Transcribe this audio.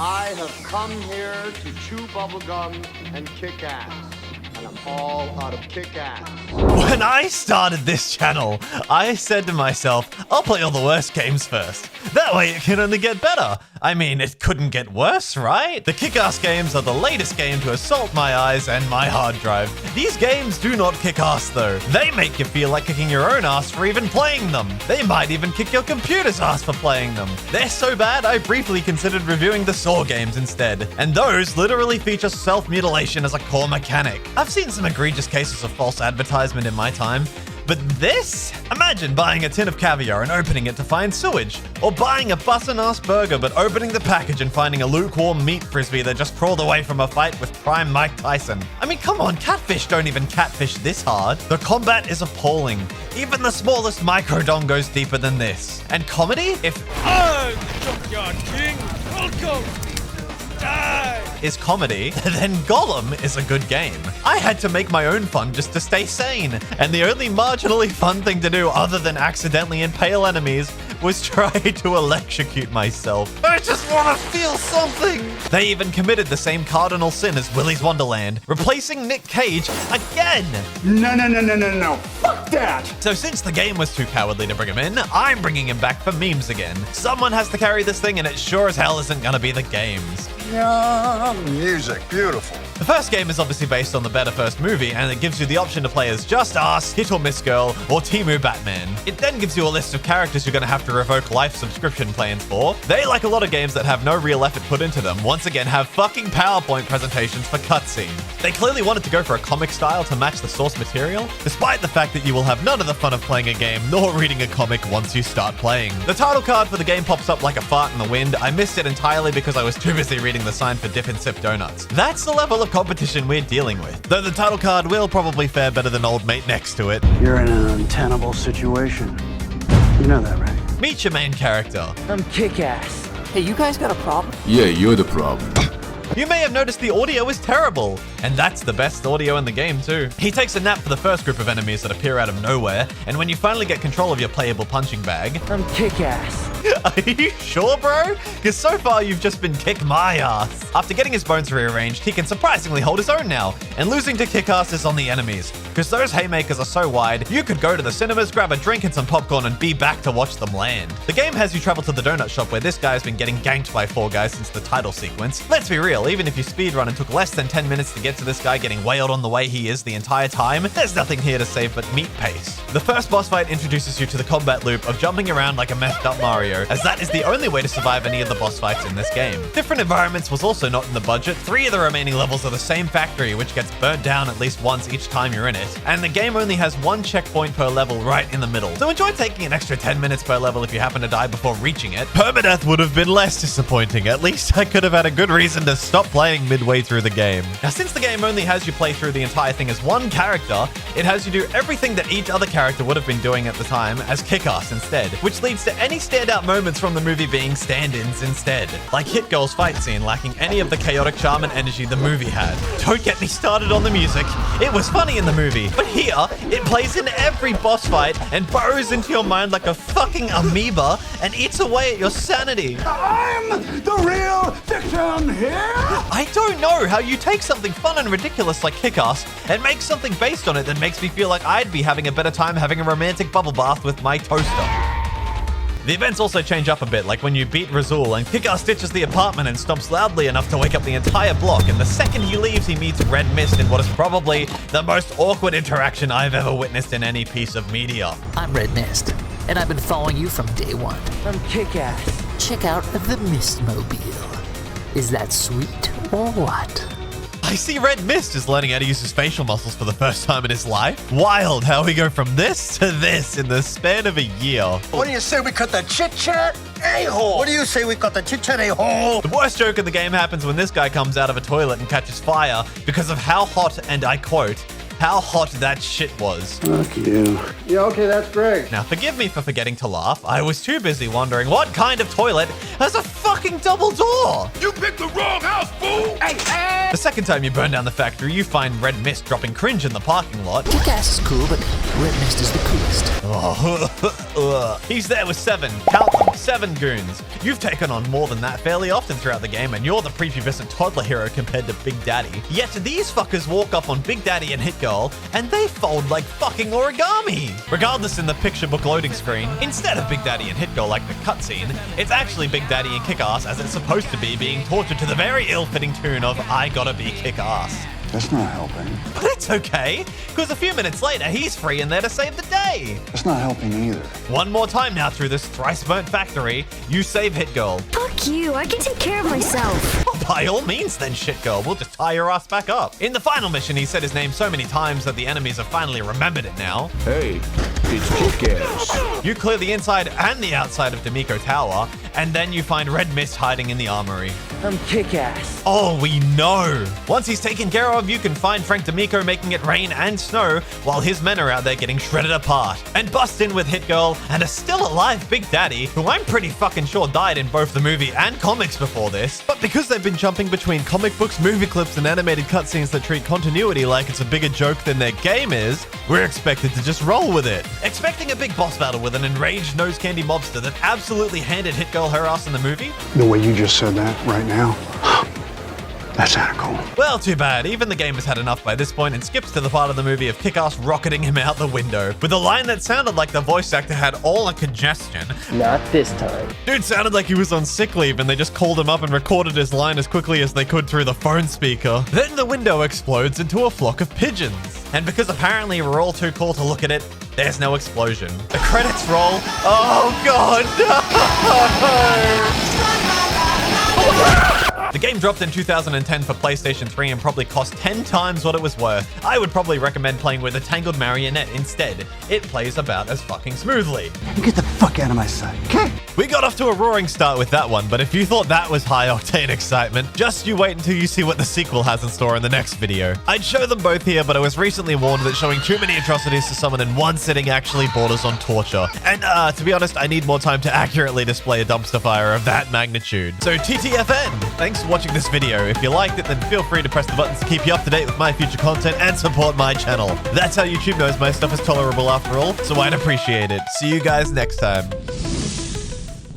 I have come here to chew bubblegum and kick ass. And I'm all out of kick ass. When I started this channel, I said to myself, I'll play all the worst games first. That way it can only get better. I mean, it couldn't get worse, right? The kick-ass games are the latest game to assault my eyes and my hard drive. These games do not kick ass though. They make you feel like kicking your own ass for even playing them. They might even kick your computer's ass for playing them. They're so bad, I briefly considered reviewing the Saw games instead. And those literally feature self-mutilation as a core mechanic. I've seen some egregious cases of false advertisement in my time. But this? Imagine buying a tin of caviar and opening it to find sewage. Or buying a bussin'-ass burger but opening the package and finding a lukewarm meat frisbee that just crawled away from a fight with prime Mike Tyson. I mean, come on, catfish don't even catfish this hard. The combat is appalling. Even the smallest microdong goes deeper than this. And comedy? If I'm the Junkyard King, welcome! Die! Is comedy, then Gollum is a good game. I had to make my own fun just to stay sane, and the only marginally fun thing to do other than accidentally impale enemies was try to electrocute myself. I just want to feel something! They even committed the same cardinal sin as Willy's Wonderland, replacing Nick Cage again! No. Fuck that! So since the game was too cowardly to bring him in, I'm bringing him back for memes again. Someone has to carry this thing, and it sure as hell isn't gonna be the games. Yeah, music, beautiful. The first game is obviously based on the better first movie, and it gives you the option to play as Just Ass, Hit or Miss Girl, or Timu Batman. It then gives you a list of characters you're going to have to revoke life subscription plans for. They, like a lot of games that have no real effort put into them, once again have fucking PowerPoint presentations for cutscenes. They clearly wanted to go for a comic style to match the source material, despite the fact that you will have none of the fun of playing a game nor reading a comic once you start playing. The title card for the game pops up like a fart in the wind. I missed it entirely because I was too busy reading the sign for Dip and Sip Donuts. That's the level of competition we're dealing with. Though the title card will probably fare better than old mate next to it. You're in an untenable situation. You know that, right? Meet your main character. I'm kick-ass. Hey, you guys got a problem? Yeah, you're the problem. You may have noticed the audio is terrible, and that's the best audio in the game too. He takes a nap for the first group of enemies that appear out of nowhere, and when you finally get control of your playable punching bag... I'm kick-ass. Are you sure, bro? Because so far you've just been kick my ass. After getting his bones rearranged, he can surprisingly hold his own now, and losing to kick ass is on the enemies. Because those haymakers are so wide, you could go to the cinemas, grab a drink and some popcorn, and be back to watch them land. The game has you travel to the donut shop where this guy's been getting ganked by 4 guys since the title sequence. Let's be real, even if you speedrun and took less than 10 minutes to get to this guy getting wailed on the way he is the entire time, there's nothing here to save but meat pace. The first boss fight introduces you to the combat loop of jumping around like a methed up Mario, as that is the only way to survive any of the boss fights in this game. Different environments was also not in the budget. 3 of the remaining levels are the same factory, which gets burnt down at least once each time you're in it, and the game only has 1 checkpoint per level right in the middle. So enjoy taking an extra 10 minutes per level if you happen to die before reaching it. Permadeath would have been less disappointing. At least I could have had a good reason to stop playing midway through the game. Now, since the game only has you play through the entire thing as one character, it has you do everything that each other character would have been doing at the time as kick-ass instead, which leads to any standout moments from the movie being stand-ins instead, like Hit Girl's fight scene lacking any of the chaotic charm and energy the movie had. Don't get me started on the music. It was funny in the movie, but here, it plays in every boss fight and burrows into your mind like a fucking amoeba and eats away at your sanity. I'm the real victim here! I don't know how you take something fun and ridiculous like Kick-Ass and make something based on it that makes me feel like I'd be having a better time having a romantic bubble bath with my toaster. The events also change up a bit, like when you beat Razul and Kick-Ass ditches the apartment and stomps loudly enough to wake up the entire block, and the second he leaves he meets Red Mist in what is probably the most awkward interaction I've ever witnessed in any piece of media. I'm Red Mist, and I've been following you from day one. I'm kick-ass. Check out the Mistmobile. Is that sweet or what? I see Red Mist is learning how to use his facial muscles for the first time in his life. Wild how we go from this to this in the span of a year. What do you say we cut the chit-chat? A-hole! What do you say we cut the chit-chat a-hole? The worst joke in the game happens when this guy comes out of a toilet and catches fire because of how hot, and I quote, how hot that shit was. Fuck you. Yeah, okay, that's great. Now, forgive me for forgetting to laugh. I was too busy wondering what kind of toilet has a fucking double door? You picked the wrong house, fool! The second time you burn down the factory, you find Red Mist dropping cringe in the parking lot. Kick-Ass is cool, but Red Mist is the coolest. He's there with 7. Count them. 7 goons. You've taken on more than that fairly often throughout the game, and you're the prepubescent toddler hero compared to Big Daddy. Yet these fuckers walk up on Big Daddy and Hit Girl, and they fold like fucking origami. Regardless, in the picture book loading screen, instead of Big Daddy and Hit Girl like the cutscene, it's actually Big Daddy and Kick-Ass as it's supposed to be, being tortured to the very ill-fitting tune of I Gotta Be Kick-Ass. That's not helping. But it's okay, because a few minutes later, he's free and there to save the day. That's not helping either. One more time now through this thrice-burnt factory, you save Hit Girl. Fuck you, I can take care of myself. Well, by all means then, shit girl, we'll just tie your ass back up. In the final mission, he said his name so many times that the enemies have finally remembered it now. Hey, it's Kick-Ass. You clear the inside and the outside of D'Amico Tower, and then you find Red Mist hiding in the armory. I'm kick-ass. Oh, we know. Once he's taken care of, you can find Frank D'Amico making it rain and snow while his men are out there getting shredded apart. And bust in with Hit Girl and a still alive Big Daddy, who I'm pretty fucking sure died in both the movie and comics before this. But because they've been jumping between comic books, movie clips, and animated cutscenes that treat continuity like it's a bigger joke than their game is, we're expected to just roll with it. Expecting a big boss battle with an enraged nose candy mobster that absolutely handed Hit Girl her ass in the movie? The way you just said that right now, that's kinda cool. Well, too bad. Even the game has had enough by this point and skips to the part of the movie of Kick-Ass rocketing him out the window with a line that sounded like the voice actor had all the congestion. Not this time. Dude sounded like he was on sick leave and they just called him up and recorded his line as quickly as they could through the phone speaker. Then the window explodes into a flock of pigeons. And because apparently we're all too cool to look at it, there's no explosion. The credits roll. Oh god, no! The game dropped in 2010 for PlayStation 3 and probably cost 10 times what it was worth. I would probably recommend playing with a Tangled Marionette instead. It plays about as fucking smoothly. You get the fuck out of my sight, okay? We got off to a roaring start with that one, but if you thought that was high-octane excitement, just you wait until you see what the sequel has in store in the next video. I'd show them both here, but I was recently warned that showing too many atrocities to someone in one sitting actually borders on torture. And to be honest, I need more time to accurately display a dumpster fire of that magnitude. So TTFN! Thanks for watching this video. If you liked it, then feel free to press the buttons to keep you up to date with my future content and support my channel. That's how YouTube knows my stuff is tolerable after all, so I'd appreciate it. See you guys next time.